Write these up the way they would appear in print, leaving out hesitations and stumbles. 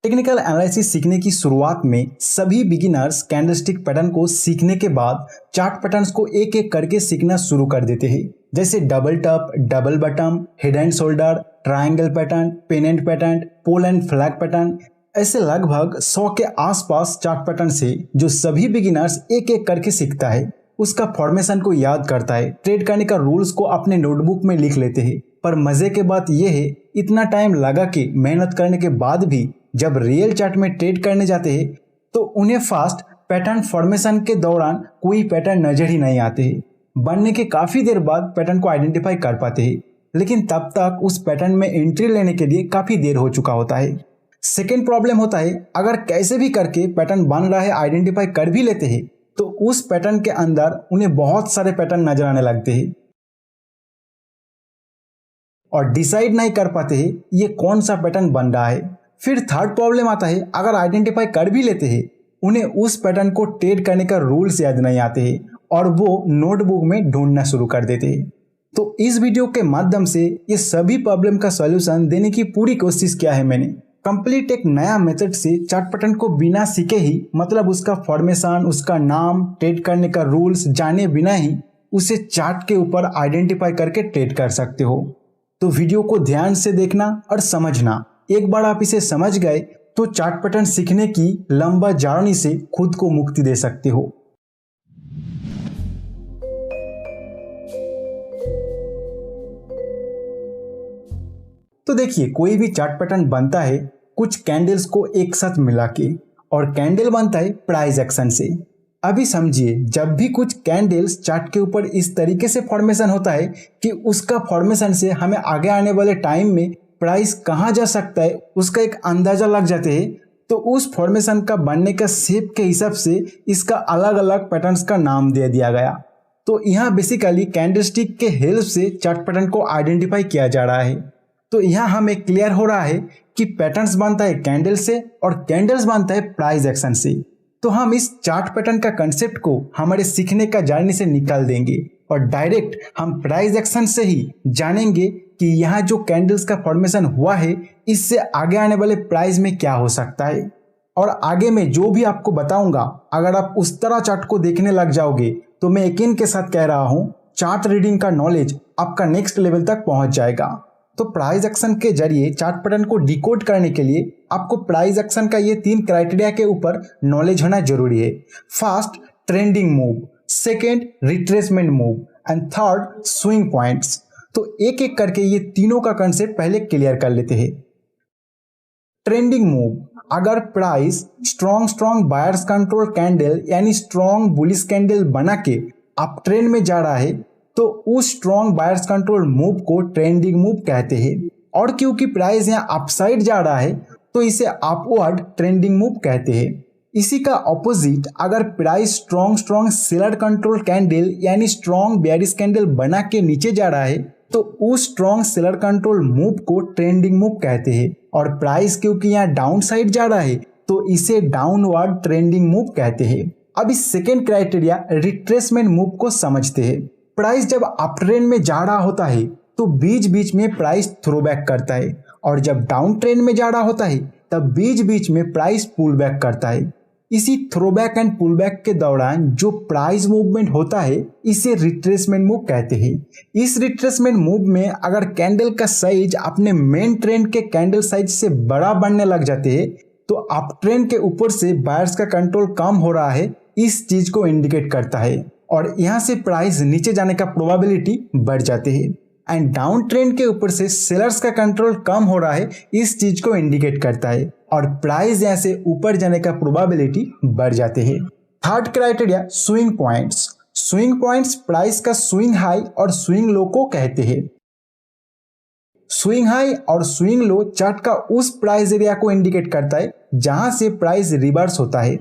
Technical analysis सीखने की शुरुआत में सभी बिगिनर्स कैंडलस्टिक पैटर्न को सीखने के बाद चार्ट पैटर्न्स को एक एक करके सीखना शुरू कर देते हैं, जैसे double top, double bottom, head and shoulder, triangle pattern, pennant pattern, pole and flag pattern. ऐसे लगभग 100 के आसपास चार्ट पैटर्न से जो सभी बिगिनर्स एक एक करके सीखता है, उसका फॉर्मेशन को याद करता है, ट्रेड करने का रूल्स को अपने नोटबुक में लिख लेते हैं। पर मजे की बात यह है, इतना टाइम लगा के मेहनत करने के बाद भी जब रियल चार्ट में ट्रेड करने जाते हैं तो उन्हें फास्ट पैटर्न फॉर्मेशन के दौरान कोई पैटर्न नजर ही नहीं आते हैं। बनने के काफी देर बाद पैटर्न को आइडेंटिफाई कर पाते हैं, लेकिन तब तक उस पैटर्न में एंट्री लेने के लिए काफी देर हो चुका होता है। सेकेंड प्रॉब्लम होता है, अगर कैसे भी करके पैटर्न बन रहा है आइडेंटिफाई कर भी लेते हैं तो उस पैटर्न के अंदर उन्हें बहुत सारे पैटर्न नजर आने लगते हैं और डिसाइड नहीं कर पाते हैं ये कौन सा पैटर्न बन रहा है। फिर थर्ड प्रॉब्लम आता है, अगर आइडेंटिफाई कर भी लेते हैं उन्हें उस पैटर्न को ट्रेड करने का रूल्स याद नहीं आते हैं और वो नोटबुक में ढूंढना शुरू कर देते हैं। तो इस वीडियो के माध्यम से ये सभी प्रॉब्लम का सॉल्यूशन देने की पूरी कोशिश किया है मैंने। कंप्लीट एक नया मेथड से चार्ट पैटर्न को बिना सीखे ही, मतलब उसका फॉर्मेशन, उसका नाम, ट्रेड करने का रूल्स जाने बिना ही उसे चार्ट के ऊपर आइडेंटिफाई करके ट्रेड कर सकते हो। तो वीडियो को ध्यान से देखना और समझना। एक बार आप इसे समझ गए तो चार्ट पैटर्न सीखने की लंबा जर्नी से खुद को मुक्ति दे सकते हो। तो देखिए, कोई भी चार्ट पैटर्न बनता है कुछ कैंडल्स को एक साथ मिला के, और कैंडल बनता है प्राइस एक्शन से। अभी समझिए, जब भी कुछ कैंडल्स चार्ट के ऊपर इस तरीके से फॉर्मेशन होता है कि उसका फॉर्मेशन से हमें आगे आने वाले टाइम में प्राइस कहाँ जा सकता है उसका एक अंदाजा लग जाते हैं, तो उस फॉर्मेशन का बनने का शेप के हिसाब से इसका अलग अलग पैटर्न्स का नाम दे दिया गया। तो यहाँ बेसिकली कैंडलस्टिक के हेल्प से चार्ट पैटर्न को आइडेंटिफाई किया जा रहा है। तो यहाँ हमें क्लियर हो रहा है कि पैटर्न्स बनता है कैंडल से और कैंडल्स बनता है प्राइस एक्शन से। तो हम इस चार्ट पैटर्न का कंसेप्ट को हमारे सीखने का जर्नी से निकाल देंगे और डायरेक्ट हम प्राइस एक्शन से ही जानेंगे कि यहाँ जो कैंडल्स का फॉर्मेशन हुआ है इससे आगे आने वाले प्राइस में क्या हो सकता है। और आगे में जो भी आपको बताऊंगा, अगर आप उस तरह चार्ट को देखने लग जाओगे तो मैं यकीन के साथ कह रहा हूँ, चार्ट रीडिंग का नॉलेज आपका नेक्स्ट लेवल तक पहुंच जाएगा। तो प्राइस एक्शन के जरिए चार्ट पैटर्न को डिकोड करने के लिए आपको प्राइस एक्शन का ये 3 क्राइटेरिया के ऊपर नॉलेज होना जरूरी है। First, trending move, second, retracement move and third, swing points. तो एक एक करके ये तीनों का कंसेप्ट पहले क्लियर कर लेते हैं। ट्रेंडिंग मूव, अगर price strong buyers control candle यानी स्ट्रॉन्ग बुलिश कैंडल बना के अप ट्रेंड में जा रहा है तो उस स्ट्रॉन्ग बायर्स कंट्रोल मूव को ट्रेंडिंग मूव कहते हैं। और क्योंकि प्राइस यहाँ अपसाइड जा रहा है तो इसे अपवर्ड ट्रेंडिंग मूव कहते हैं। इसी का ऑपोजिट, अगर price strong seller control candle यानी स्ट्रॉन्ग बेयरिश कैंडल बना के नीचे जा रहा है तो उस स्ट्रॉन्ग सेलर कंट्रोल मूव को ट्रेंडिंग मूव कहते हैं। और प्राइस क्योंकि यहाँ डाउन साइड जा रहा है तो इसे डाउनवर्ड ट्रेंडिंग मूव कहते हैं। अब इस सेकेंड क्राइटेरिया रिट्रेसमेंट मूव को समझते हैं। प्राइस जब अप ट्रेंड में जा रहा होता है तो बीच बीच में प्राइस थ्रोबैक करता है, और जब डाउन ट्रेंड में जा रहा होता है तब बीच बीच में प्राइस पुल बैक करता है। इसी थ्रोबैक एंड पुल बैक के दौरान जो प्राइस मूवमेंट होता है इसे रिट्रेसमेंट मूव कहते हैं। इस रिट्रेसमेंट मूव में अगर कैंडल का साइज अपने मेन ट्रेंड के कैंडल साइज से बड़ा बनने लग जाते हैं तो अप ट्रेंड के ऊपर से बायर्स का कंट्रोल कम हो रहा है, इस चीज को इंडिकेट करता है और यहाँ से प्राइस नीचे जाने का प्रोबेबिलिटी बढ़ जाते हैं। एंड डाउन ट्रेंड के ऊपर से सेलर्स का कंट्रोल कम हो रहा है, इस चीज को इंडिकेट करता है और प्राइस यहाँ से ऊपर जाने का प्रोबेबिलिटी बढ़ जाते हैं। Third criteria, swing points. Swing points price का स्विंग हाई और स्विंग लो को कहते हैं। स्विंग हाई और स्विंग लो चार्ट का उस प्राइस एरिया को इंडिकेट करता है जहां से प्राइस रिवर्स होता है।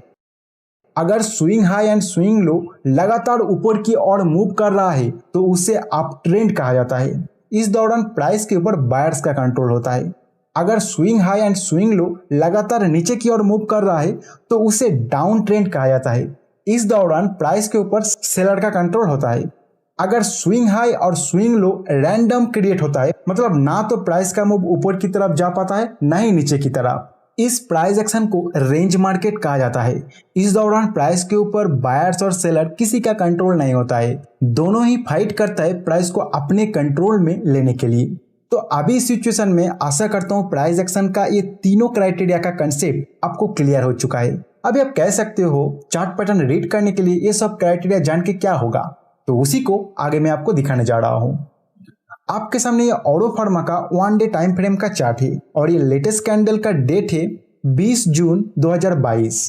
अगर swing high and swing low लगातार ऊपर की ओर मूव कर रहा है तो उसे अप ट्रेंड कहा जाता है। इस दौरान प्राइस के ऊपर बायर्स का कंट्रोल होता है। अगर swing high and swing low लगातार नीचे की ओर मूव कर रहा है तो उसे डाउन ट्रेंड कहा जाता है। इस दौरान प्राइस के ऊपर सेलर का कंट्रोल होता है। अगर स्विंग हाई और स्विंग लो रैंडम क्रिएट होता है, मतलब ना तो प्राइस का मूव ऊपर की तरफ जा पाता है ना ही नीचे की तरफ, इस प्राइस एक्शन को रेंज मार्केट कहा जाता है। इस दौरान प्राइस के ऊपर बायर्स और सेलर किसी का कंट्रोल नहीं होता है, दोनों ही फाइट करता है प्राइस को अपने कंट्रोल में लेने के लिए। तो अभी इस सिचुएशन में आशा करता हूँ प्राइस एक्शन का ये तीनों क्राइटेरिया का कंसेप्ट आपको क्लियर हो चुका है। अभी आप कह सकते हो चार्ट पैटर्न रीड करने के लिए ये सब क्राइटेरिया जान के क्या होगा, तो उसी को आगे मैं आपको दिखाने जा रहा हूँ। आपके सामने ये ऑरो फार्मा का 1 डे टाइम फ्रेम का चार्ट है और ये लेटेस्ट कैंडल का डेट है 20 जून 2022।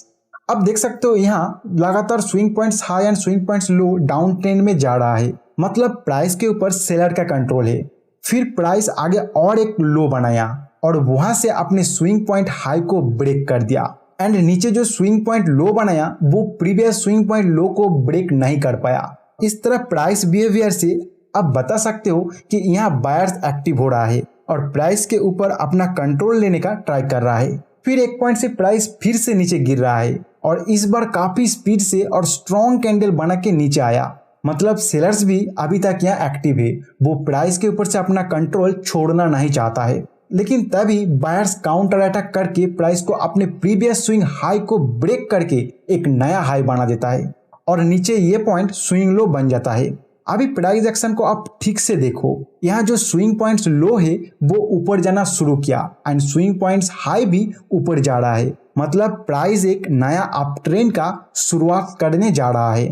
अब देख सकते हो यहाँ लगातार swing points high and swing points low down trend में जा रहा है, मतलब प्राइस के ऊपर सेलर का कंट्रोल है। फिर प्राइस आगे और एक लो बनाया और वहां से अपने स्विंग पॉइंट हाई को ब्रेक कर दिया एंड नीचे जो स्विंग पॉइंट लो बनाया वो प्रीवियस स्विंग पॉइंट लो को ब्रेक नहीं कर पाया। इस तरह प्राइस बिहेवियर से आप बता सकते हो कि यहाँ बायर्स एक्टिव हो रहा है और प्राइस के ऊपर अपना कंट्रोल लेने का ट्राई कर रहा है। फिर एक पॉइंट से प्राइस फिर से नीचे गिर रहा है और इस बार काफी स्पीड से और स्ट्रॉन्ग कैंडल बना के नीचे आया, मतलब सेलर्स भी अभी तक यहाँ एक्टिव है, वो प्राइस के ऊपर से अपना कंट्रोल छोड़ना नहीं चाहता है। लेकिन तभी बायर्स काउंटर अटैक करके प्राइस को अपने प्रीवियस स्विंग हाई को ब्रेक करके एक नया हाई बना देता है और नीचे ये पॉइंट स्विंग लो बन जाता है। अभी प्राइस एक्शन को आप ठीक से देखो, यहाँ जो स्विंग पॉइंट्स लो है वो ऊपर जाना शुरू किया एंड स्विंग पॉइंट्स हाई भी ऊपर जा रहा है, मतलब प्राइस एक नया अप ट्रेंड का शुरुआत करने जा रहा है।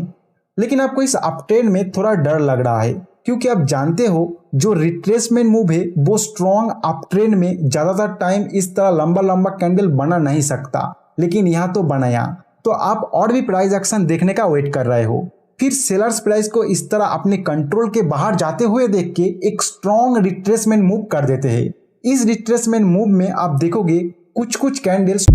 लेकिन आपको इस अप ट्रेंड में थोड़ा डर लग रहा है क्योंकि आप जानते हो जो रिट्रेसमेंट मूव है वो स्ट्रॉन्ग अप ट्रेंड में ज्यादातर टाइम इस तरह लंबा लंबा कैंडल बना नहीं सकता, लेकिन यहाँ तो बनाया। तो आप और भी प्राइस एक्शन देखने का वेट कर रहे हो। फिर सेलर्स प्राइस को इस तरह अपने कंट्रोल के बाहर जाते हुए देख के एक स्ट्रॉन्ग रिट्रेसमेंट मूव कर देते हैं। इस रिट्रेसमेंट मूव में आप देखोगे कुछ कुछ कैंडल्स